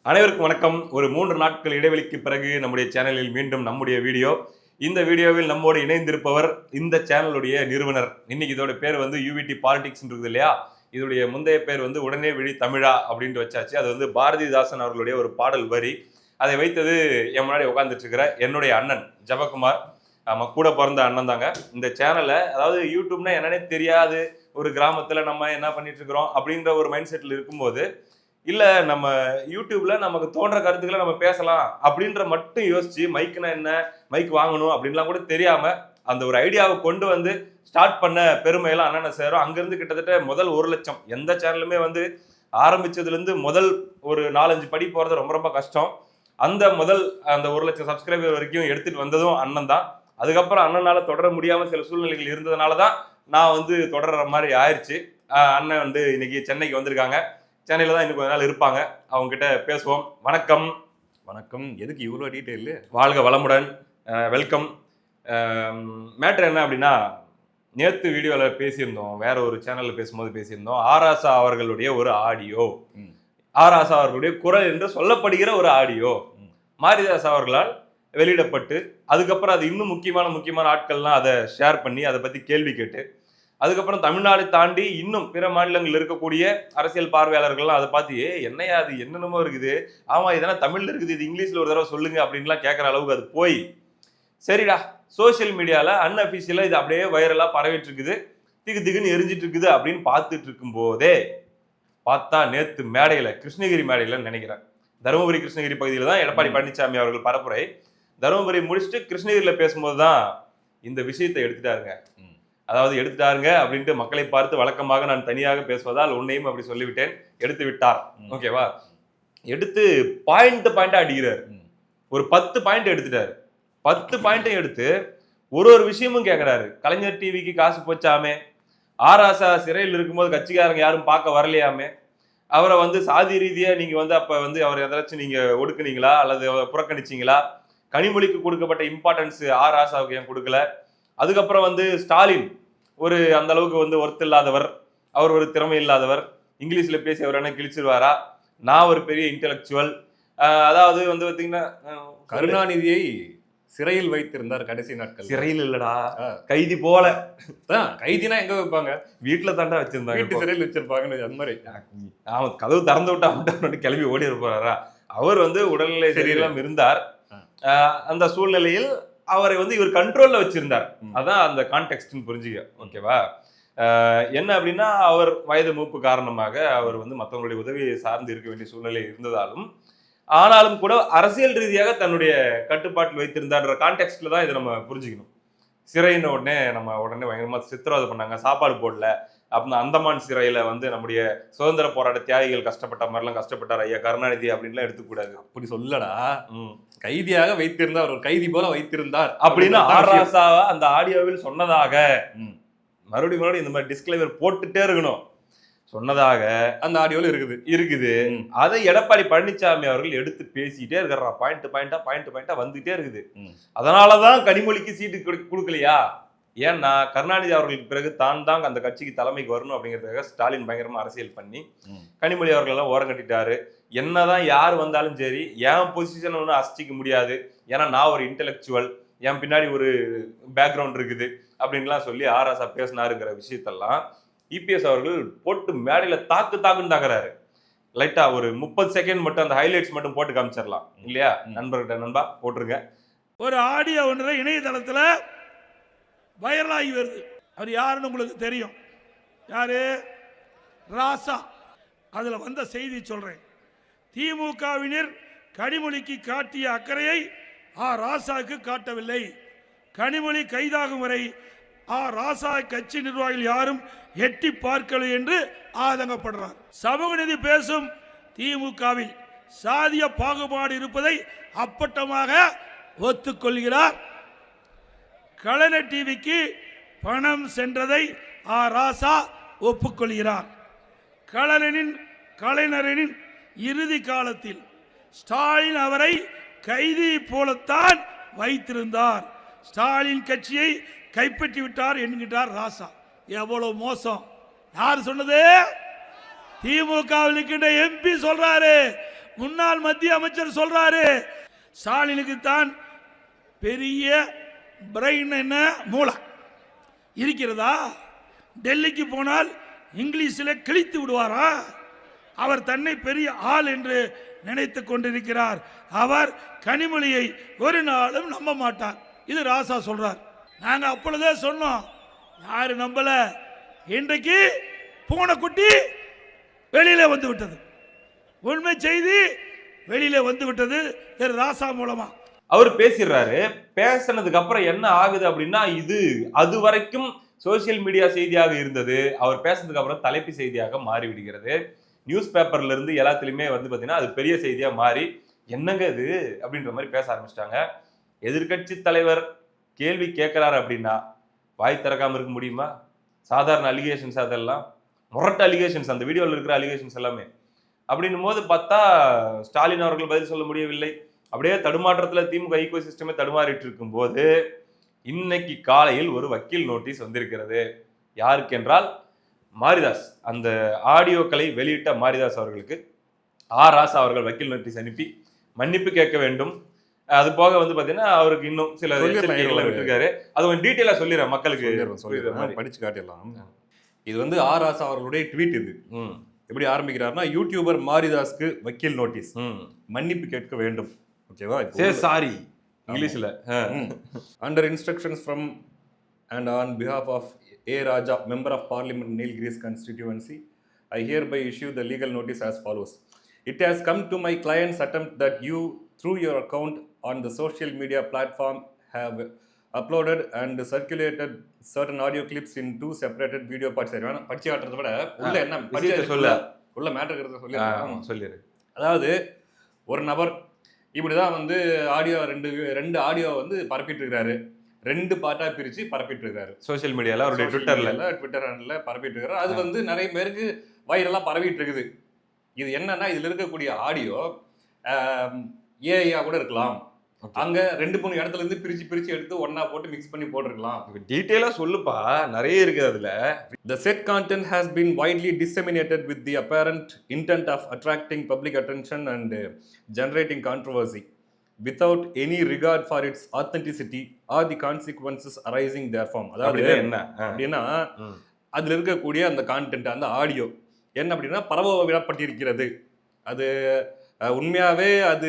அனைவருக்கும் வணக்கம். ஒரு 3 நாட்கள் இடைவெளிக்கு பிறகு நம்முடைய சேனலில் மீண்டும் நம்முடைய வீடியோ. இந்த வீடியோவில் நம்மோடு இணைந்திருப்பவர் இந்த சேனலுடைய நிறுவனர். இன்னைக்கு இதோட பேர் வந்து யூவிடி பாலிடிக்ஸ் இருக்குது இல்லையா? இதோடைய முந்தைய பேர் வந்து உடனே விழி தமிழா அப்படின்ட்டு வச்சாச்சு. அது வந்து பாரதிதாசன் அவர்களுடைய ஒரு பாடல் வரி. அதை வைத்தது என் முன்னாடி உட்கார்ந்துட்டு இருக்கிற என்னுடைய அண்ணன் ஜெபக்குமார். ஆமா, கூட பிறந்த அண்ணன் தாங்க. இந்த சேனலை, அதாவது யூடியூப்னா என்னன்னே தெரியாது, ஒரு கிராமத்துல நம்ம என்ன பண்ணிட்டு இருக்கிறோம் அப்படின்ற ஒரு மைண்ட் செட்ல இருக்கும்போது, இல்ல நம்ம யூடியூப்ல நமக்கு தோன்ற கருத்துக்களை நம்ம பேசலாம் அப்படின்ற மட்டும் யோசிச்சு, மைக்னா என்ன, மைக் வாங்கணும் அப்படின்லாம் கூட தெரியாம அந்த ஒரு ஐடியாவை கொண்டு வந்து ஸ்டார்ட் பண்ண பெருமையெல்லாம் அண்ணனை சேரும். அங்கிருந்து கிட்டத்தட்ட முதல் 1,00,000 எந்த சேனலுமே வந்து ஆரம்பிச்சதுல இருந்து முதல் ஒரு 4-5 படி போறது ரொம்ப ரொம்ப கஷ்டம். அந்த முதல் அந்த 1,00,000 சப்ஸ்கிரைபர் வரைக்கும் எடுத்துட்டு வந்ததும் அண்ணன் தான். அதுக்கப்புறம் அண்ணனால தொடர முடியாம சில சூழ்நிலைகள் இருந்ததுனால தான் நான் வந்து தொடர்ற மாதிரி ஆயிடுச்சு. அண்ணன் வந்து இன்னைக்கு சென்னைக்கு வந்திருக்காங்க. சென்னையில தான் இன்னும் கொஞ்ச நாள் இருப்பாங்க. அவங்க கிட்ட பேசுவோம். வணக்கம். வணக்கம். எதுக்கு இவ்வளோ டீட்டெயிலு? வாழ்க வளமுடன். வெல்கம். மேட்ரு என்ன அப்படின்னா, நேத்து வீடியோவில் பேசியிருந்தோம், வேற ஒரு சேனல்ல பேசும்போது பேசியிருந்தோம். ஆராசா அவர்களுடைய ஒரு ஆடியோ, ஆராசா அவர்களுடைய குரல் என்று சொல்லப்படுகிற ஒரு ஆடியோ மாரிதாஸ் அவர்களால் வெளியிடப்பட்டு, அதுக்கப்புறம் அது இன்னும் முக்கியமான ஆட்கள்லாம் அதை ஷேர் பண்ணி அதை பத்தி கேள்வி கேட்டு, அதுக்கப்புறம் தமிழ்நாடு தாண்டி இன்னும் பிற மாநிலங்கள் இருக்கக்கூடிய அரசியல் பார்வையாளர்கள்லாம் அதை பார்த்து என்னையா அது என்னென்னமோ இருக்குது, ஆமா இதெல்லாம் தமிழ்ல இருக்குது, இது இங்கிலீஷ்ல ஒரு தடவை சொல்லுங்க அப்படின்லாம் கேட்குற அளவுக்கு அது போய், சரிடா சோசியல் மீடியால அன்அஃபிஷியலா இது அப்படியே வைரலா பரவிட்டு இருக்குது, திகுன்னு எரிஞ்சிட்டு இருக்குது அப்படின்னு பார்த்துட்டு இருக்கும் போதே பார்த்தா நேத்து மேடையில, கிருஷ்ணகிரி மேடையில நினைக்கிறேன், தருமபுரி கிருஷ்ணகிரி பகுதியில் தான் எடப்பாடி பழனிசாமி அவர்கள் பரப்புரை. தருமபுரி முடிச்சுட்டு கிருஷ்ணகிரியில பேசும்போது தான் இந்த விஷயத்தை எடுத்துட்டாருங்க. அதாவது எடுத்துட்டாருங்க அப்படின்ட்டு மக்களை பார்த்து வழக்கமாக நான் தனியாக பேசுவதால் உன்னையும் அப்படி சொல்லிவிட்டேன், எடுத்து விட்டார். ஓகேவா? எடுத்து பாயிண்டா அடிக்கிறார். ஒரு 10 பாயிண்ட் எடுத்துட்டாரு. 10 பாயிண்ட்டையும் எடுத்து ஒரு விஷயமும் கேட்கிறாரு. கலைஞர் டிவிக்கு காசு போச்சாமே, ஆராசா சிறையில் இருக்கும்போது கட்சிக்காரங்க யாரும் பார்க்க வரலையாமே, அவரை வந்து சாதி ரீதியா நீங்க வந்து அப்ப வந்து அவர் ஏதாச்சும் நீங்க ஒடுக்குனீங்களா அல்லது புறக்கணிச்சீங்களா, கனிமொழிக்கு கொடுக்கப்பட்ட இம்பார்ட்டன்ஸ் ஆராசாவுக்கு ஏன் கொடுக்கல, அதுக்கப்புறம் வந்து ஸ்டாலின் ஒரு அந்த அளவுக்கு வந்து ஒர்த் இல்லாதவர், அவர் ஒரு திறமை இல்லாதவர், இங்கிலீஷ்ல பேசி அவர் என்ன கிழிச்சிருவாரா, நான் ஒரு பெரிய இன்டெலக்சுவல், அதாவது வந்து பாத்தீங்கன்னா கருணாநிதியை சிறையில் வைத்திருந்தார் கடைசி நாட்கள். சிறையில் இல்லடா, கைதி போல. கைதினா எங்க வைப்பாங்க? வீட்டுல தாண்டா வச்சிருந்தாங்க. வீட்டு சிறையில் வச்சிருப்பாங்க அந்த மாதிரி. அவன் கதவு திறந்து விட்டா மட்டும் கிளம்பி ஓடி இருப்பாரா? அவர் வந்து உடல்நிலை சரியில்லாம இருந்தார். அந்த சூழ்நிலையில் அவரை வந்து இவர் கண்ட்ரோல்ல வச்சிருந்தார். அதான் அந்த கான்டெக்ஸ்ட்னு புரிஞ்சுக்க. ஓகேவா? என்ன அப்படின்னா, அவர் வயது மூப்பு காரணமாக அவர் வந்து மற்றவங்களுடைய உதவியை சார்ந்து இருக்க வேண்டிய சூழ்நிலை இருந்ததாலும், ஆனாலும் கூட அரசியல் ரீதியாக தன்னுடைய கட்டுப்பாட்டில் வைத்திருந்தான்ற கான்டெக்ஸ்ட்ல தான் இதை நம்ம புரிஞ்சுக்கணும். சிறைன்னு உடனே பயங்கரமா சித்திரவதை பண்ணாங்க, சாப்பாடு போடல அப்படின்னு. அந்தமான் சிறையில வந்து நம்முடைய சுதந்திர போராட்ட தியாகிகள் கஷ்டப்பட்ட மாதிரிலாம் கஷ்டப்பட்டார் ஐயா கருணாநிதி அப்படின்லாம் எடுத்துக்கூடாது. அப்படி சொல்லடா, கைதியாக வைத்திருந்தார், ஒரு கைதி போல வைத்திருந்தார் அப்படின்னு ஆராசா அந்த ஆடியோவில் சொன்னதாக மறுபடியும் இந்த மாதிரி டிஸ்க்ளைமர் போட்டுட்டே இருக்கணும். சொன்னதாக அந்த ஆடியோல இருக்குது. அதை எடப்பாடி பழனிசாமி அவர்கள் எடுத்து பேசிட்டே இருக்கிறா, பாயிண்டா வந்துட்டே இருக்குது. அதனாலதான் கனிமொழிக்கு சீட்டு கொடுக்கலையா? ஏன்னா கருணாநிதி அவர்களுக்கு பிறகு தான் அந்த கட்சிக்கு தலைமைக்கு வரணும் அப்படிங்கிறதுக்காக ஸ்டாலின் பயங்கரமா அரசியல் பண்ணி கனிமொழி அவர்கள் எல்லாம் ஓரம் கட்டிட்டாரு. என்னதான் யார் வந்தாலும் சரி, என் பொசிஷன் ஒன்றும் அசிச்சிக்க முடியாது, ஏன்னா நான் ஒரு இன்டெலக்சுவல், என் பின்னாடி ஒரு பேக்ரவுண்ட் இருக்குது அப்படின்லாம் சொல்லி ஆராசா பேசினாருங்கிற விஷயத்தெல்லாம் இபிஎஸ் அவர்கள் போட்டு மேடையில தாக்குன்னு தாக்குறாரு. லைட்டா ஒரு 30 செகண்ட் மட்டும் அந்த ஹைலைட்ஸ் மட்டும் போட்டு காமிச்சிடலாம் இல்லையா? நண்பா போட்டுருங்க. ஒரு ஆடியோ ஒன்று இணையதளத்தில் வைரலாகி வருது. அவர் யாருன்னு உங்களுக்கு தெரியும். யாரு? ராசா. அதில் வந்த செய்தி சொல்றேன். திமுகவினர் கனிமொழிக்கு காட்டிய அக்கறையை ராசாவுக்கு காட்டவில்லை. கனிமொழி கைதாகும் வரை ராசா கட்சி நிர்வாகிகள் யாரும் எட்டி பார்க்கவில்லை என்று ஆதங்கப்படுறார். சமூக நீதி பேசும் திமுகவில் சாதிய பாகுபாடு இருப்பதை அப்பட்டமாக ஒத்துக்கொள்கிறார். கலைஞர் டிவிக்கு பணம் சென்றதை ராசா ஒப்புக்கொள்கிறார். கலைஞரின் இறுதி காலத்தில் ஸ்டாலின் அவரை கைதி போலத்தான் வைத்திருந்தார். ஸ்டாலின் கட்சியை கைப்பற்றி விட்டார் என்கிறார் ராசா. எவ்வளவு மோசம்! யார் சொன்னது? திமுகவில் இருக்கின்ற எம்பி சொல்றாரு. முன்னாள் மத்திய அமைச்சர் சொல்றாரு, ஸ்டாலினுக்கு தான் பெரிய பிரெயின் என்ன மூளை இருக்கிறதா? டெல்லிக்கு போனால் இங்கிலீஷில் கிழித்து விடுவாரா? அவர் தன்னை பெரிய ஆள் என்று நினைத்து கொண்டிருக்கிறார். அவர் கனிமொழியை ஒரு நாளும் நம்ப மாட்டார். இது ராசா சொல்றார். நாங்க அப்பொழுதே சொன்னோம், யாரு நம்பல. இன்றைக்கு பூனைக்குட்டி வெளியில வந்து விட்டது, உண்மை செய்தி வெளியில வந்து விட்டது திரு ராசா மூலமா. அவர் பேசிடுறாரு. பேசினதுக்கு அப்புறம் என்ன ஆகுது அப்படின்னா, இது அது வரைக்கும் சோசியல் மீடியா செய்தியாக இருந்தது, அவர் பேசினதுக்கு அப்புறம் தலைப்பு செய்தியாக மாறி விடுகிறது. நியூஸ் பேப்பர்ல இருந்து எல்லாத்துலயுமே வந்து பாத்தீங்கன்னா அது பெரிய செய்தியா மாறி, என்னங்க இது அப்படின்ற மாதிரி பேச ஆரம்பிச்சிட்டாங்க. எதிர்கட்சி தலைவர் கேள்வி கேட்கிறாரு அப்படின்னா வாய் திறக்காம இருக்க முடியுமா? சாதாரண அலிகேஷன்ஸ், அதெல்லாம் முரட்ட அலிகேஷன்ஸ், அந்த வீடியோவில் இருக்கிற அலிகேஷன்ஸ் எல்லாமே. அப்படின்னும் போது பார்த்தா ஸ்டாலின் அவர்கள் பதில் சொல்ல முடியவில்லை. அப்படியே தடுமாற்றத்துல திமுக ஈகோ சிஸ்டமே தடுமாறிட்டு இருக்கும் போது இன்னைக்கு காலையில் ஒரு வக்கீல் நோட்டீஸ் வந்திருக்கிறது. யாருக்கு என்றால் மாரிதாஸ், அந்த ஆடியோக்களை வெளியிட்ட மாரிதாஸ் அவர்களுக்கு ராசா அவர்கள் வக்கீல் நோட்டீஸ் அனுப்பி மன்னிப்பு கேட்க வேண்டும். அது போக வந்து பாத்தீங்கன்னா அவருக்கு இன்னும் சில எச்சரிக்கைகளை விட்டுருக்காரு. அது கொஞ்சம் டீட்டெயிலா சொல்லிடுறேன் மக்களுக்கு, படிச்சு காட்டிடலாம். இது வந்து ராசா அவர்களுடைய ட்வீட். இது எப்படி ஆரம்பிக்கிறாருன்னா, யூடியூபர் மாரிதாஸ்க்கு வக்கீல் நோட்டீஸ், மன்னிப்பு கேட்க வேண்டும். ஓகேவா? சாரி இங்கிலீஷ்ல. Under instructions from and on behalf of A. Raja, Member of Parliament, Nilgiris constituency, I hereby issue the legal notice as follows. It has come to my client's attempt that you, through your account on the social media platform, have uploaded and circulated certain audio clips in two separated video parts. படிச்சு காட்டுறத விட உள்ள என்ன சொல்ல உள்ள matter சொல்லிடு. அதாவது ஒரு நபர் இப்படிதான் வந்து ஆடியோ ரெண்டு ஆடியோ வந்து பரப்பிட்டு இருக்காரு, ரெண்டு பார்ட்டா பிரிச்சு பரப்பிட்டு இருக்காரு சோசியல் மீடியால, அவருடைய ட்விட்டர் ஹேண்ட்ல பரப்பிட்டு இருக்காரு. அது வந்து நிறைய பேருக்கு வைரலா பரவிட்டு இருக்குது. இது என்னன்னா, இதுல இருக்கக்கூடிய ஆடியோ ஏஐயா கூட இருக்கலாம். அங்க 2-3 இடத்துல இருந்து பிரிச்சு எடுத்து ஒன்னா போட்டு மிக்ஸ் பண்ணி போட்டுருக்கலாம். டீடைலா சொல்லுப்பா, நிறைய இருக்கு அதுல. The said content has been widely disseminated with the apparent intent of attracting public attention and generating controversy without any regard for its authenticity or the consequences arising therefrom. அதாவது என்ன அப்படின்னா, அதுல இருக்கக்கூடிய அந்த கான்டென்ட், அந்த ஆடியோ என்ன அப்படின்னா பரவ விடப்பட்டிருக்கிறது. அது உண்மையாவே அது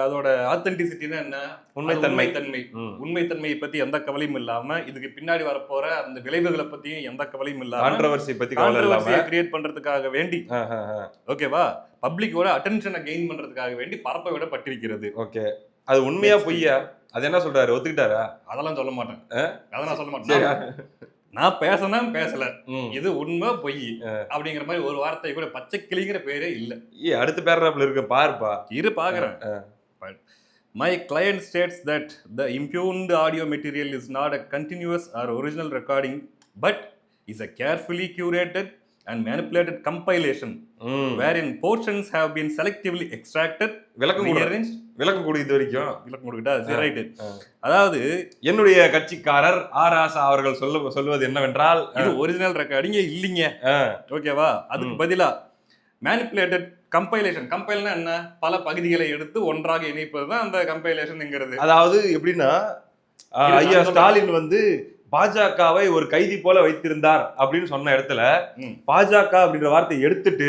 அதோட ஆத்தென்டிசிட்டினா என்ன, உண்மைத்தன்மையை பத்தி எந்த கவலையும் இல்லாம, இதுக்கு பின்னாடி வரப்போற அந்த விளைவுகளை பத்தியும் எந்த கவலையும் இல்லாம, கான்ட்ரோவர்சியை கிரியேட் பண்றதுக்காக வேண்டி, ஓகேவா, பப்ளிக்கோட அட்டென்ஷனை கெயின் பண்றதுக்காக வேண்டி பரப்ப விடப்பட்டிருக்கிறது. ஓகே, அது உண்மையா பொய்யா? அது என்ன சொல்றாரு, ஒத்துக்கிட்டாரா? அதெல்லாம் சொல்ல மாட்டேன், அதெல்லாம் சொல்ல மாட்டேன். நான் பேசல, இது உண்மை பொய் அப்படிங்கிற மாதிரி ஒரு வார்த்தை கூட, பச்சை கிளிங்கிற பேரே இல்ல. அடுத்த பேராப்ல இருக்க பாருப்பா, இரு பாக்குறேன். My client states that the impugned audio material is not a continuous or original recording, but is a carefully curated and manipulated compilation wherein portions have been selectively extracted. விளக்கம் கொடு, இது வரைக்கும் விளக்கம் கொடுக்கிட்டா சரி, ரைட்டு. அதாவது என்னுடைய கட்சிக்காரர் ராசா அவர்கள் சொல்வது என்னவென்றால், இது ஒரிஜினல் ரெக்கார்டிங் இல்லைங்க, ஓகேவா, அதுக்கு பதிலா மேனிபுலேட்டட் கம்பைலேஷன். கம்பைல்னா என்ன, பல பகுதிகளை எடுத்து ஒன்றாக இணைப்பது தான் அந்த கம்பைலேஷன்ங்கிறது. அதாவது எப்படின்னா, ஐயா ஸ்டாலின் வந்து பாஜகவை ஒரு கைதி போல வைத்திருந்தார் அப்படின்னு சொன்ன இடத்துல பாஜக அப்படின்ற வார்த்தையை எடுத்துட்டு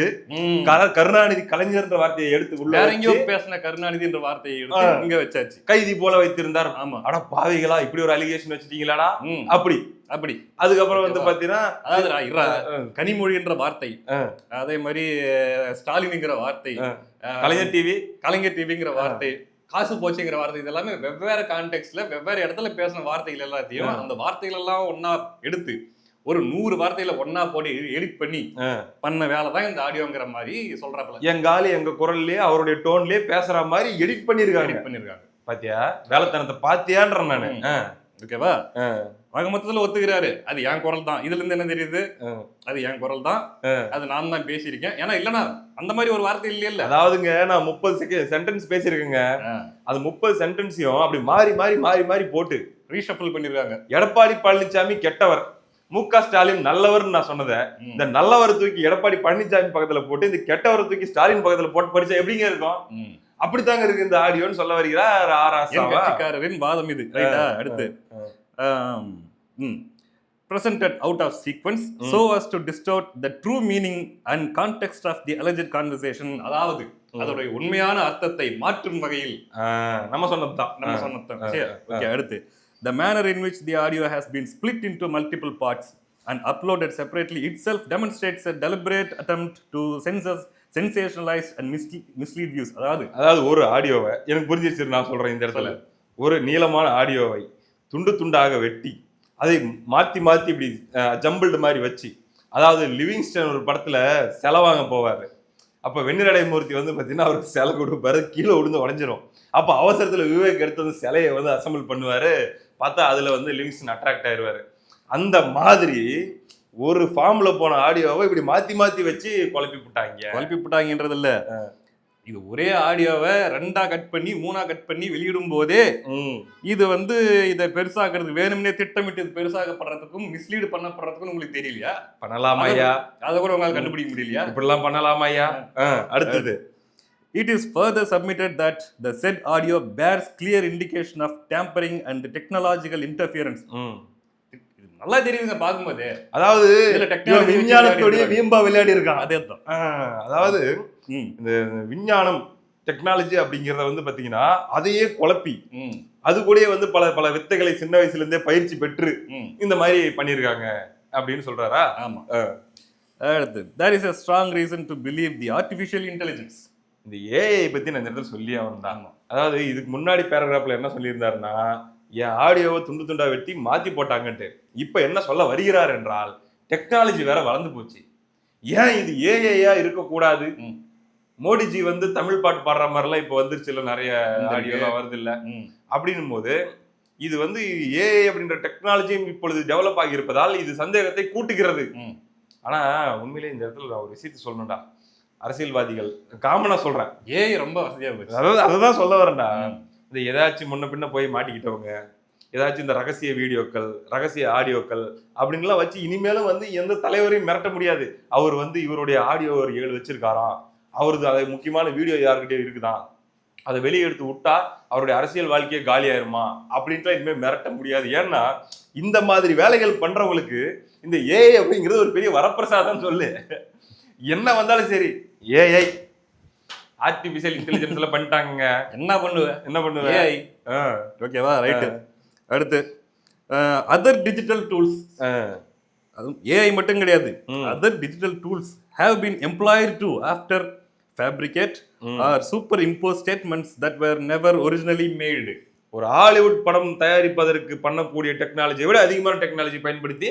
கருணாநிதி கலைஞர்ன்ற வார்த்தையை எடுத்து உள்ள பேசின கருணாநிதின்ற வார்த்தையை எடுத்து இங்க வச்சாச்சு, கைதி போல வைத்திருந்தார். ஆமா, ஆனா பாவிகளா இப்படி ஒரு அலிகேஷன் வச்சிட்டீங்களாடா அப்படி. அதுக்கப்புறம் வந்து பாத்தீங்கன்னா, அதாவது கனிமொழின்ற வார்த்தை, அதே மாதிரி ஸ்டாலின்ங்கிற வார்த்தை, கலைஞர் டிவிங்கிற வார்த்தை, காசு போச்சுங்கிற வார்த்தை, இதெல்லாமே வெவ்வேறு கான்டெக்ட்ல வெவ்வேறு இடத்துல பேசின வார்த்தைகள் எல்லாத்தையும் அந்த வார்த்தைகள் எல்லாம் ஒன்னா எடுத்து ஒரு 100 வார்த்தையில ஒன்னா போட்டு எடிட் பண்ணி பண்ண வேலை தான் இந்த ஆடியோங்கிற மாதிரி சொல்றாப்ல. எங்காலி எங்க குரல்லயே அவருடைய டோன்லயே பேசுற மாதிரி எடிட் பண்ணிருக்காங்க. பாத்தியா வேலைத்தனத்தை, பாத்தியான்ற நானு. ஓகேவா, ஆக மொத்தத்துல ஒத்துக்கிறாரு, அது என் குரல் தான். இதுல இருந்து என்ன தெரியுது, அது என் குரல் தான், அது நான் தான் பேசியிருக்கேன். ஏன்னா இல்லனா அந்த மாதிரி ஒரு வார்த்தை இல்லையா. அதாவதுங்க, நான் 30 சென்டென்ஸ் பேசியிருக்கேங்க, அது 30 சென்டென்ஸையும் அப்படி மாறி மாறி மாறி மாறி போட்டு ரீஷஃபிள் பண்ணிருக்காங்க. எடப்பாடி பழனிசாமி கெட்டவர், மு.க. ஸ்டாலின் நல்லவர்னு நான் சொன்னதை இந்த நல்லவரை தூக்கி எடப்பாடி பழனிசாமி பக்கத்துல போட்டு இந்த கெட்டவரை தூக்கி ஸ்டாலின் பக்கத்துல போட்டு படிச்சா எப்படிங்க இருக்கும்? அப்படித்தாங்க இருக்கு இந்த ஆடியோன்னு சொல்ல வருகிறார் கட்சிக்காரரின் வாதம் இது. ரைட்டா? அடுத்து presented out of sequence so as to distort the true meaning and context of the alleged conversation. அதாவது அதோட உண்மையான அர்த்தத்தை மாற்றும் வகையில் நம்ம சொன்னதுதான். ஓகே, அடுத்து the manner in which the audio has been split into multiple parts and uploaded separately itself demonstrates a deliberate attempt to sensationalize and mislead views. அதாவது ஒரு ஆடியோவை எனக்கு புரிஞ்சிருச்சு, நான் சொல்றேன் இந்த இடத்துல. ஒரு நீளமான ஆடியோவை துண்டு துண்டாக வெட்டி அதை மாத்தி மாத்தி இப்படி ஜம்பிள்டு மாதிரி வச்சு, அதாவது லிவிங்ஸ்டன் ஒரு படத்துல செலை வாங்க போவாரு. அப்ப வெண்ணிரடை மூர்த்தி வந்து பாத்தீங்கன்னா அவருக்கு செலை கொடுப்பாரு, கீழே விழுந்து உடஞ்சிரும். அப்ப அவசரத்துல விவேக் எடுத்து வந்து சிலையை வந்து அசம்பிள் பண்ணுவாரு. பார்த்தா அதுல வந்து லிவிங்ஸ்டன் அட்ராக்ட் ஆயிடுவாரு. அந்த மாதிரி ஒரு ஃபார்ம்ல போன ஆடியோவை இப்படி மாத்தி மாத்தி வச்சு குழப்பி விட்டாங்கன்றது இல்ல, இது ஒரே ஆடியோவை 2ஆ கட் பண்ணி 3ஆ கட் பண்ணி வெளியிடும் போதே இது வந்து இதை பெருசாக்குறது வேணும்னே திட்டமிட்டு இது பெருசாக்கப்படுறதுக்கும் மிஸ்லீடு பண்ணப்படுறதுக்கும் உங்களுக்கு தெரியலையா? பண்ணலாமாயா? அதை கூட உங்களால் கண்டுபிடிக்க முடியலையா? இப்படிலாம் பண்ணலாமாயா? அடுத்தது, it is further submitted that the said audio bears clear indication of tampering and technological interference. நல்லா தெரியுதுங்க பாக்கும்போது. அதாவது விஞ்ஞானத்தோடைய வீம்பா விளையாடி இருக்கான். அதேதான். அதாவது இந்த விஞ்ஞானம் டெக்னாலஜி அப்படிங்கறத வந்து பாத்தீங்கன்னா அதையே குழப்பி அது கூட வந்து பல பல வித்தைகளை சின்ன வயசுல இருந்தே பயிற்சி பெற்று இந்த மாதிரி பண்ணிருக்காங்க அப்படின்னு சொல்றாரா? ஆமா. அடுத்து, there is a strong reason to believe the artificial intelligence. இந்த ஏஐ பத்தி நான் இந்த இடத்துல சொல்லி ஆகணும். அதாவது இதுக்கு முன்னாடி பேராகிராஃப்ல என்ன சொல்லியிருந்தாருன்னா, என் ஆடியோவை துண்டு துண்டா வெட்டி மாத்தி போட்டாங்கன்ட்டு. இப்ப என்ன சொல்ல வருகிறார் என்றால், டெக்னாலஜி வேற வளர்ந்து போச்சு, ஏன் இது ஏஐயா இருக்கக்கூடாது? மோடிஜி வந்து தமிழ் பாட்டு பாடுற மாதிரிலாம் இப்ப வந்துருச்சு இல்ல, நிறைய ஆடியோலாம் வருது இல்ல. அப்படின்னும் போது இது வந்து ஏஐ அப்படின்ற டெக்னாலஜியும் இப்பொழுது டெவலப் ஆகி இருப்பதால் இது சந்தேகத்தை கூட்டுகிறது. ஆனா உண்மையிலே இந்த இடத்துல நான் ஒரு விஷயத்தை சொல்லணும்டா, அரசியல்வாதிகள் காமனா சொல்றேன், ஏஐ ரொம்ப வசதியா போச்சு. அதாவது அததான் சொல்ல வரேன்டா. இந்த ஏதாச்சும் முன்ன பின்ன போய் மாட்டிக்கிட்டவங்க, ஏதாச்சும் இந்த ரகசிய வீடியோக்கள், ரகசிய ஆடியோக்கள் அப்படின்லாம் வச்சு இனிமேலும் வந்து எந்த தலைவரையும் மிரட்ட முடியாது. அவர் வந்து இவருடைய ஆடியோ ஒரு 7 வச்சிருக்காராம், அவருக்கு அது முக்கியமான வீடியோ யாருக்கிட்டே இருக்குதான், அதை வெளியே எடுத்து விட்டா அவருடைய அரசியல் வாழ்க்கையே காலி ஆயிருமா அப்படின்ட்டு இனிமேல் மிரட்ட முடியாது. ஏன்னா இந்த மாதிரி வேலைகள் பண்றவங்களுக்கு இந்த ஏஐ அப்படிங்கிறது ஒரு பெரிய வரப்பிரசாதம் சொல்லு. என்ன வந்தாலும் சரி, ஏஐ ஆர்டிபிஷியல் இன்டெலிஜென்ஸ்ல பண்ணிட்டாங்க, என்ன பண்ணுவேன் ஏஐ. ஓகேவா? ரைட். அடுத்து, அதர் டிஜிட்டல் டூல்ஸ். அதுவும் ஏஐ மட்டும் கிடையாது, other digital tools have been employed to after fabricate or superimpose statements that were never originally made. ஒரு ஹாலிவுட் படம் தயாரிப்பதற்கு பண்ணக்கூடிய டெக்னாலஜியை விட அதிகமான டெக்னாலஜி பயன்படுத்தி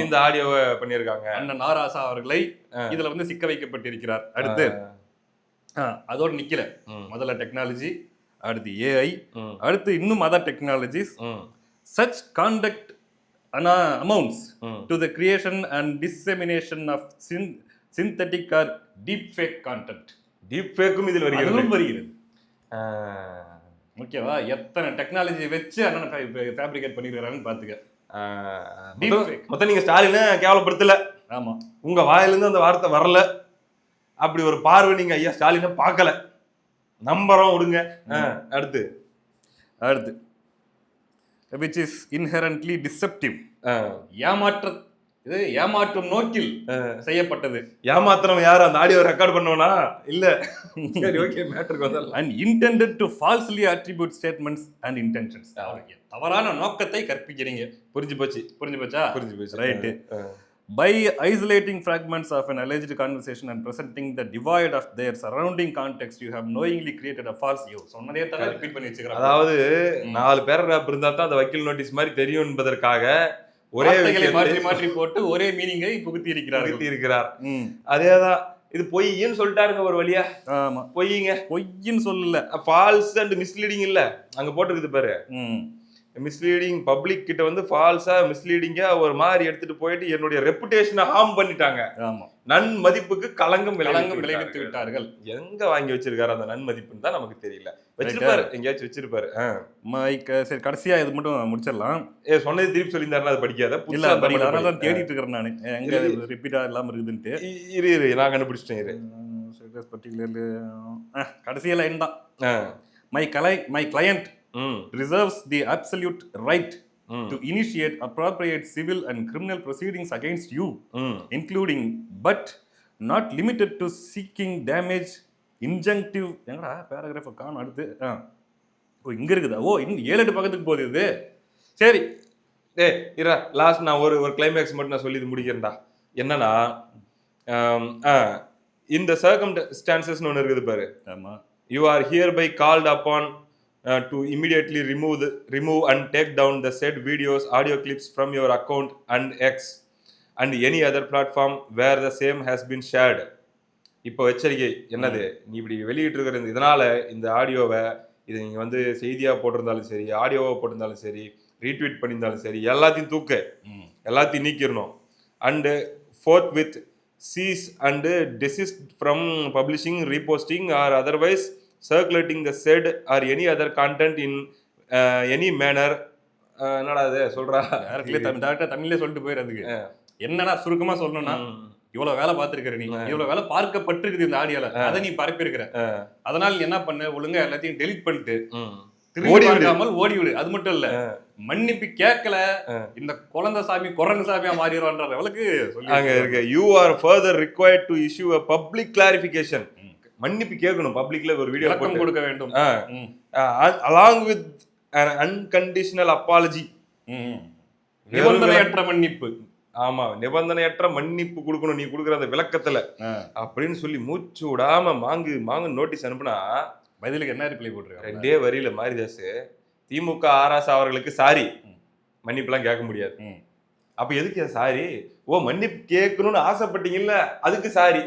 இந்த ஆடியோவை பண்ணியிருக்காங்க. அண்ணன் ஆராசா அவர்களை இதுல வந்து சிக்க வைக்கப்பட்டிருக்கிறார். அடுத்து அதோட நிக்கல, முதல்ல டெக்னாலஜி, அடுத்து ஏஐ, அடுத்து இன்னும் other technologies. such conduct amounts to the creation and dissemination of synthetic or deepfake content. deepfake-ம் இதில் வருகிறது. ஓகேவா? எத்தனை டெக்னாலஜி வச்சு அண்ணன் ஃபேப்ரிகேட் பண்ணிருக்காங்கன்னு பாத்துக்க. மொத்தம் நீங்க ஸ்டாலினை கேவலப்படுத்தல. ஆமா, உங்க வாயிலிருந்து அந்த வார்த்தை வரல, அப்படி ஒரு பார்வை நீங்க ஐயா ஸ்டாலினை பார்க்கல, நம்புறோம், விடுங்க. அடுத்து which is inherently deceptive. ஏமாற்றும் நோக்கில் செய்யப்பட்டது. ஏமாத்திரம் யார்? அந்த ஆடியோ ரெக்கார்ட் பண்ணவனா? இல்ல. சரி, okay, மேட்டருக்கு வந்தலாம். and intended to falsely attribute statements and intentions. தவறான நோக்கத்தை கற்பிக்கிறீங்க. புரிஞ்சு போச்சா? Right. by isolating fragments of an alleged conversation and presenting the divide of their surrounding context, you have knowingly created a false view. சொன்னதே தான் repeat பண்ணி வச்சிருக்காங்க. அதாவது 4 paragraph இருந்தா தான் அந்த வக்கீல் நோட்டீஸ் மாதிரி தெரியும் என்பதற்காக ஒரே வார்த்தைகளை மாற்றி போட்டு ஒரே மீனிங்கை புகுத்தி இருக்கிறார். அதேதான். இது பொய்ன்னு சொல்லிட்டாருங்க ஒரு வழியா. ஆமா, பொய்ன்னு சொல்லல, ஃபால்ஸ் அண்ட் மிஸ்லீடிங் இல்ல, அங்க போட்டுருக்குது பாரு. மிஸ்லீடிங், பப்ளிக் கிட்ட வந்து ஃபால்ஸா மிஸ்லீடிங்கா ஒரு மாதிரி எடுத்துட்டு போயிட்டு என்னுடைய ரெப்புடேஷனை ஹார்ம் பண்ணிட்டாங்க. நன்மதிப்புக்கு களங்கம் களங்கம் விளைவித்து விளைவித்து விட்டார்கள். எங்க வாங்கி வச்சிருக்காரு அந்த நன்மதிப்புன்னு தான் நமக்கு தெரியல. வச்சிருப்பாரு, எங்கேயாச்சும் வச்சிருப்பாரு. சரி, கடைசியா இது மட்டும் முடிச்சிடலாம். சொன்னது திருப்பி சொல்லியிருந்தாருன்னா அது படிக்காத. இல்ல புதுசா படிக்கல, அதனால தான் தேடிட்டு இருக்கிறேன் நானு எங்க ரிப்பீட்டா இல்லாம இருக்குதுன்ட்டு. இரு நான் கண்டுபிடிச்சிட்டேன் இரு. பர்டிகுலர்லி கடைசி லைன் தான். My client reserves the absolute right to initiate appropriate civil and criminal proceedings against you, including but not limited to seeking damage, injunctive. எங்கடா பேராகிராஃப் காணோம் அடுத்து. ஓ இங்க இருக்குதா? ஓ இன்னும் 7-8 பக்கத்துக்கு போகுது இது. சரி இரா லாஸ்ட் நான் ஒரு கிளைமேக்ஸ் மட்டும் நான் சொல்லி முடிக்கிறேன்டா. என்னன்னா இந்த சர்க்கம்ஸ்டான்சஸ்னு ஒன்று இருக்குது பாரு. ஆமா. You are hereby called upon to immediately remove and take down the said videos, audio clips from your account and X and any other platform where the same has been shared. இப்போ எச்சரிக்கை என்னது, நீ இப்படி வெளியிட்டு இருக்கிற இதனால இந்த ஆடியோவை இதை நீங்கள் வந்து செய்தியாக போட்டிருந்தாலும் சரி, ஆடியோவாக போட்டிருந்தாலும் சரி, ரீட்வீட் பண்ணியிருந்தாலும் சரி, எல்லாத்தையும் எல்லாத்தையும் நீக்கிடணும். And forthwith cease and desist from publishing, reposting or otherwise circulating the said or any other content in any manner. என்னடா இது சொல்றா, தமிழ்ல சொல்லிட்டு போயிடுறதுக்கு என்னன்னா சுருக்கமா சொல்லணும்னா, இவ்வளவு வேலை பார்த்திருக்கிற நீ, இவ்வளவு வேலை பார்க்கப்பட்டிருக்குது இந்த ஆடியோல, அதை நீ பரப்பி இருக்கிற, அதனால நீ என்ன பண்ண, ஒழுங்கா எல்லாத்தையும் டெலிட் பண்ணிட்டு திரும்பி ஓடிவிடு. அது மட்டும் இல்ல, மன்னிப்பு கேட்கல இந்த குழந்தை சாமி குரங்கு சாமியா மாறிடுவான்ற லெவலுக்கு சொல்லிருக்க. You are further required to issue a public clarification. மன்னிப்பு கேட்கணும், பப்ளிக்ல ஒரு வீடியோ கொடுக்க வேண்டும், along with an unconditional apology. நிபந்தனையற்ற மன்னிப்பு. ஆமா, நிபந்தனையற்ற மன்னிப்பு கொடுக்கணும் நீ கொடுக்குற அந்த விளக்கத்துல அப்படின்னு சொல்லி மூச்சு விடாம மாங்கு நோட்டீஸ் அனுப்புனா பதிலுக்கு என்ன ரிப்ளை போட்டிருக்காங்க? 2 வரியில மாரிதாஸ், திமுக ஆராசா அவர்களுக்கு சாரி, மன்னிப்புலாம் கேட்க முடியாது. அப்ப எதுக்கு சாரி? ஓ மன்னிப்பு கேட்கணும்னு ஆசைப்பட்டீங்கல்ல, அதுக்கு சாரி,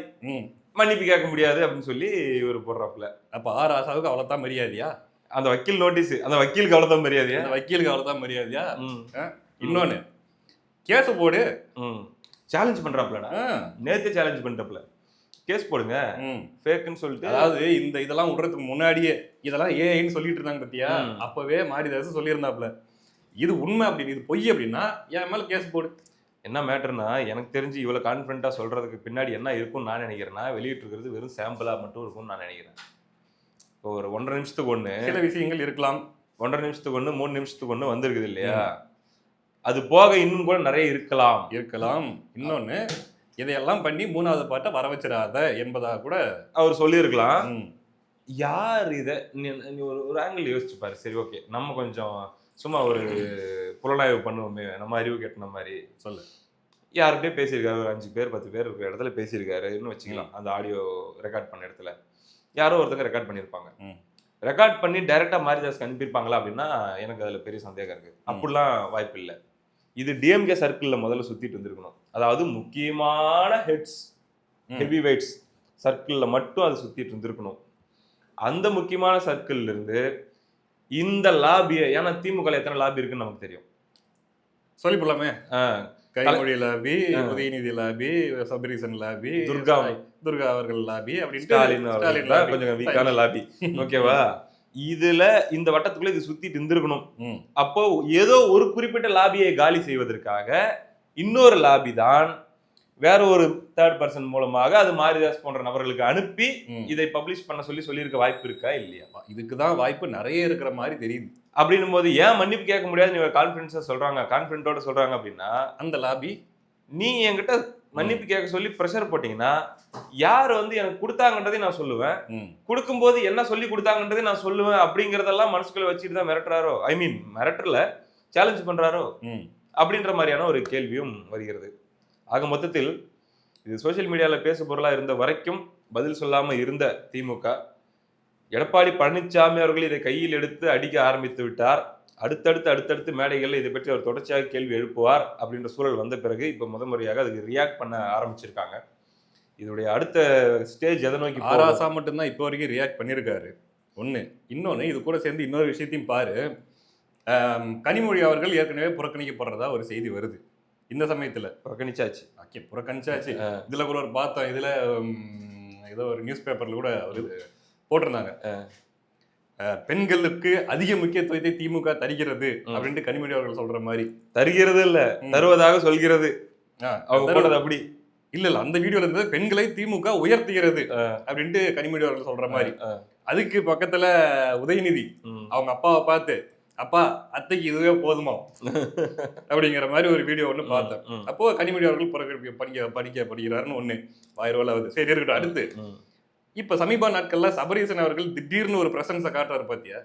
மன்னிப்பு கேட்க முடியாது அப்படின்னு சொல்லி இவர் போடுறாப்புல. அப்ப ஆராசாவுக்கு அவ்வளவுதான் மரியாதையா? அந்த வக்கீல் நோட்டீஸ், அந்த வக்கீலுக்கு அவ்வளவுதான் மரியாதையா? அந்த வக்கீலுக்கு அவ்வளவுதான் மரியாதையா? இன்னொன்னு கேஸ் போடு, சேலஞ்ச் பண்றாப்லடா, நேத்து சேலஞ்ச் பண்றாப்ல, கேஸ் போடுங்க ஃபேக்னு சொல்லிட்டு. அதாவது இந்த இதெல்லாம் விடுறதுக்கு முன்னாடியே இதெல்லாம் ஏஐன்னு சொல்லிட்டு இருந்தாங்க பத்தியா, அப்பவே மாரிதாஸ் சொல்லியிருந்தாப்ல இது உண்மை அப்படின்னு, இது பொய் அப்படின்னா என் மேல கேஸ் போடு. என்ன மேட்டர்னா, எனக்கு தெரிஞ்சு இவ்வளவு கான்ஃபிடண்டா சொல்றதுக்கு பின்னாடி என்ன இருக்கும்னு நான் நினைக்கிறேன்னா, வெளியிட்டு இருக்கிறது வெறும் சாம்பிளா மட்டும் இருக்கும்னு நான் நினைக்கிறேன். இப்போ ஒரு 1.5 நிமிஷத்துக்கு ஒண்ணு சில விஷயங்கள் இருக்கலாம், 1.5 நிமிஷத்துக்கு ஒண்ணு 3 நிமிஷத்துக்கு ஒண்ணு வந்திருக்குது இல்லையா, அது போக இன்னும் கூட நிறைய இருக்கலாம். இன்னொன்னு இதையெல்லாம் பண்ணி 3வது பாட்டை வர வச்சிடாத என்பதாக கூட அவர் சொல்லியிருக்கலாம். யார் இதை ஒரு ஆங்கிள் யோசிச்சு பாரு. சரி ஓகே, நம்ம கொஞ்சம் சும்மா ஒரு புலனாய்வு பண்ணுவோமே, நம்ம அறிவு கேட்ட மாதிரி சொல்லு. யார்கிட்டயே பேசியிருக்காரு, ஒரு 5 பேர் 10 பேர் இருக்கிற இடத்துல பேசியிருக்காருன்னு வச்சுக்கலாம். அந்த ஆடியோ ரெக்கார்ட் பண்ண இடத்துல யாரோ ஒருத்தங்க ரெக்கார்ட் பண்ணியிருப்பாங்க. ரெக்கார்ட் பண்ணி டைரக்டா மாரிதாஸ்க்கு அனுப்பியிருப்பாங்களா அப்படின்னா எனக்கு அதுல பெரிய சந்தேகம் இருக்கு. அப்படிலாம் வாய்ப்பு இல்லை. இது டிஎம்கே சர்க்கிள்ல முதல்ல சுத்திட்டு இருந்திருக்கணும். அதாவது முக்கியமான ஹெட்ஸ், ஹெவி வெயிட்ஸ் சர்க்கிள்ல மட்டும் அது சுத்திட்டு இருந்திருக்கணும். அந்த முக்கியமான சர்க்கிள்ல இருந்து இந்த லாபியை, ஏன்னா திமுக எத்தனை லாபி இருக்குன்னு நமக்கு தெரியும், சொல்லி போலாமே. Kanimozhi lobby, Udhayanidhi lobby, Sabareesan lobby, Durga அவர்கள் லாபி, அப்படின்னு கொஞ்சம் வீக்கான லாபி. ஓகேவா, இதுல இந்த வட்டத்துக்குள்ள இது சுத்திட்டு இருந்திருக்கணும். அப்போ ஏதோ ஒரு குறிப்பிட்ட லாபியை காலி செய்வதற்காக இன்னொரு லாபி தான் வேற ஒரு தேர்ட் பர்சன் மூலமாக அது மாரிதாஸ் போன்ற நபர்களுக்கு அனுப்பி இதை பப்ளிஷ் பண்ண சொல்லியிருக்க வாய்ப்பு இருக்கா இல்லையா? இதுக்குதான் வாய்ப்பு நிறைய இருக்கிற மாதிரி தெரியுது. அப்படின்னும் போது ஏன் மன்னிப்பு கேட்க முடியாது நீங்க கான்பிடன்ஸா சொல்றாங்க, கான்பிடன்டோட சொல்றாங்க அப்படின்னா, அந்த லாபி நீ என்கிட்ட மன்னிப்பு கேட்க சொல்லி ப்ரெஷர் போட்டீங்கன்னா யார் வந்து எனக்கு கொடுத்தாங்கன்றதை நான் சொல்லுவேன், கொடுக்கும்போது என்ன சொல்லி கொடுத்தாங்கன்றதை நான் சொல்லுவேன் அப்படிங்கறதெல்லாம் மனசுக்குள்ள வச்சுட்டு தான் மிரட்டுறாரோ, ஐ மீன் மிரட்டல சேலஞ்ச் பண்றாரோ அப்படின்ற மாதிரியான ஒரு கேள்வியும் வருகிறது. ஆக மொத்தத்தில் இது சோசியல் மீடியால பேசு பொருளா இருந்த வரைக்கும் பதில் சொல்லாம இருந்த திமுக, எடப்பாடி பழனிசாமி அவர்கள் இதை கையில் எடுத்து அடிக்க ஆரம்பித்து விட்டார். அடுத்தடுத்து மேடைகள்ல இதை பற்றி அவர் தொடர்ச்சியாக கேள்வி எழுப்புவார் அப்படின்ற சூழல் வந்த பிறகு இப்ப முறையாக அதுக்கு ரியாக்ட் பண்ண ஆரம்பிச்சிருக்காங்க. இதோடைய அடுத்த ஸ்டேஜ் எதை நோக்கி? ஆராசா மட்டும்தான் இப்போ வரைக்கும் ரியாக்ட் பண்ணியிருக்காரு. இன்னொன்னு இது கூட சேர்ந்து இன்னொரு விஷயத்தையும் பாரு. கனிமொழி அவர்கள் ஏற்கனவே புறக்கணிக்கப்படுறதா ஒரு செய்தி வருது. இந்த சமயத்துல புறக்கணிச்சாச்சு. ஓகே, புறக்கணிச்சாச்சு. இதுல கூட ஒரு பார்த்தோம், இதுல ஏதோ ஒரு நியூஸ் பேப்பர்ல கூட ஒரு இது போட்டிருந்தாங்க, பெண்களுக்கு அதிக முக்கியத்துவத்தை திமுக தருகிறது அப்படின்ட்டு கனிமொழி அவர்கள் சொல்ற மாதிரி. தருகிறது இல்ல, தருவதாக சொல்கிறது. அவங்க போடுறது அப்படி இல்ல இல்ல, அந்த வீடியோல இருந்து பெண்களை திமுக உயர்த்துகிறது அப்படின்ட்டு கனிமொழி அவர்கள் சொல்ற மாதிரி. அதுக்கு பக்கத்துல உதயநிதி அவங்க அப்பாவை பார்த்து, அப்பா அத்தைக்கு இதுவே போதுமா அப்படிங்கிற மாதிரி ஒரு வீடியோ ஒண்ணு பார்த்தேன். அப்போ கனிமொழி அவர்கள் படிக்கிறாருன்னு ஒண்ணு வைரல் ஆகுது. சரி இருக்கட்டும். அடுத்து இப்ப சமீப நாட்கள்ல சபரீசன் அவர்கள் திடீர்னு ஒரு பிரசன்ஸை காட்டுறாரு பாத்தியா?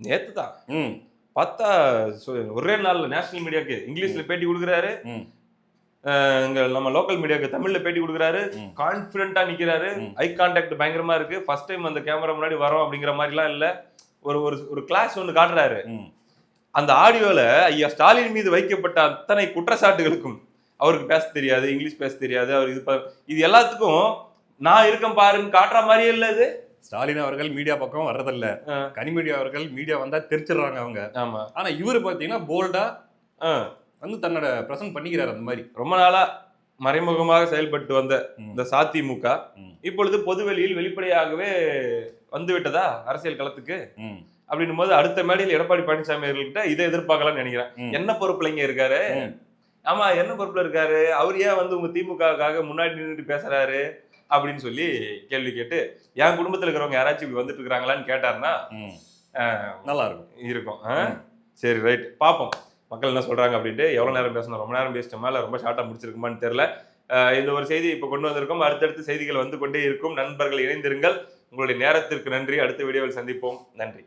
நேத்து தான் பார்த்தா ஒரே நாள்ல நேஷனல் மீடியாக்கு இங்கிலீஷ்ல பேட்டி கொடுக்குறாரு, இங்க நம்ம லோக்கல் மீடியாவுக்கு தமிழ்ல பேட்டி கொடுக்குறாரு, கான்பிடண்டா நிக்கிறாரு, ஐ கான்டாக்ட் பயங்கரமா இருக்கு. ஃபர்ஸ்ட் டைம் அந்த கேமரா முன்னாடி வரோம் அப்படிங்கிற மாதிரி எல்லாம் இல்ல, ஒரு கிளாஸ் ஒன்று காட்டுறாரு. அந்த ஆடியோல ஐயா ஸ்டாலின் மீது வைக்கப்பட்ட அத்தனை குற்றச்சாட்டுகளுக்கும் அவருக்கு பேச தெரியாது, இங்கிலீஷ் பேச தெரியாது, அவர் இது எல்லாத்துக்கும் நான் இருக்கேன் பாருன்னு காட்டுற மாதிரியே இல்ல இது. ஸ்டாலின் அவர்கள் மீடியா பக்கம் வர்றதில்ல, கனிமொழி அவர்கள் மீடியா வந்தா தெரிச்சிடுறாங்க அவங்க. ஆமா. ஆனா இவரு பாத்தீங்கன்னா போல்டா வந்து தன்னோட பிரசன்ட் பண்ணிக்கிறாரு. அந்த மாதிரி ரொம்ப நாளா மறைமுகமாக செயல்பட்டு வந்த இந்த அதிமுக இப்பொழுது பொதுவெளியில் வெளிப்படையாகவே வந்து விட்டதா அரசியல் களத்துக்கு. அப்படின்னும் போது அடுத்த மேடையில் எடப்பாடி பழனிசாமி அவர்கள்கிட்ட இதை எதிர்பார்க்கலாம்னு நினைக்கிறேன். என்ன பொறுப்புல இங்க இருக்காரு? ஆமா, என்ன பொறுப்புல இருக்காரு? அவர் ஏன் வந்து உங்க திமுகவுக்காக முன்னாடி நின்றுட்டு பேசுறாரு அப்படின்னு சொல்லி கேள்வி கேட்டு, என் குடும்பத்துல இருக்கிறவங்க யாராச்சும் இப்படி வந்துட்டு இருக்கிறாங்களான்னு கேட்டாருன்னா நல்லா இருக்கும். சரி, ரைட், பாப்போம் மக்கள் என்ன சொல்றாங்க அப்படின்ட்டு. எவ்வளவு நேரம் பேசணும்? ரொம்ப நேரம் பேசிட்டோமா இல்ல ரொம்ப ஷார்ட்டா முடிச்சிருக்குமான்னு தெரியல. இந்த ஒரு செய்தி இப்ப கொண்டு வந்திருக்கோம். அடுத்தடுத்து செய்திகள் வந்து கொண்டே இருக்கும். நண்பர்கள் இணைந்திருங்கள். உங்களுடைய நேரத்திற்கு நன்றி. அடுத்த வீடியோவில் சந்திப்போம். நன்றி.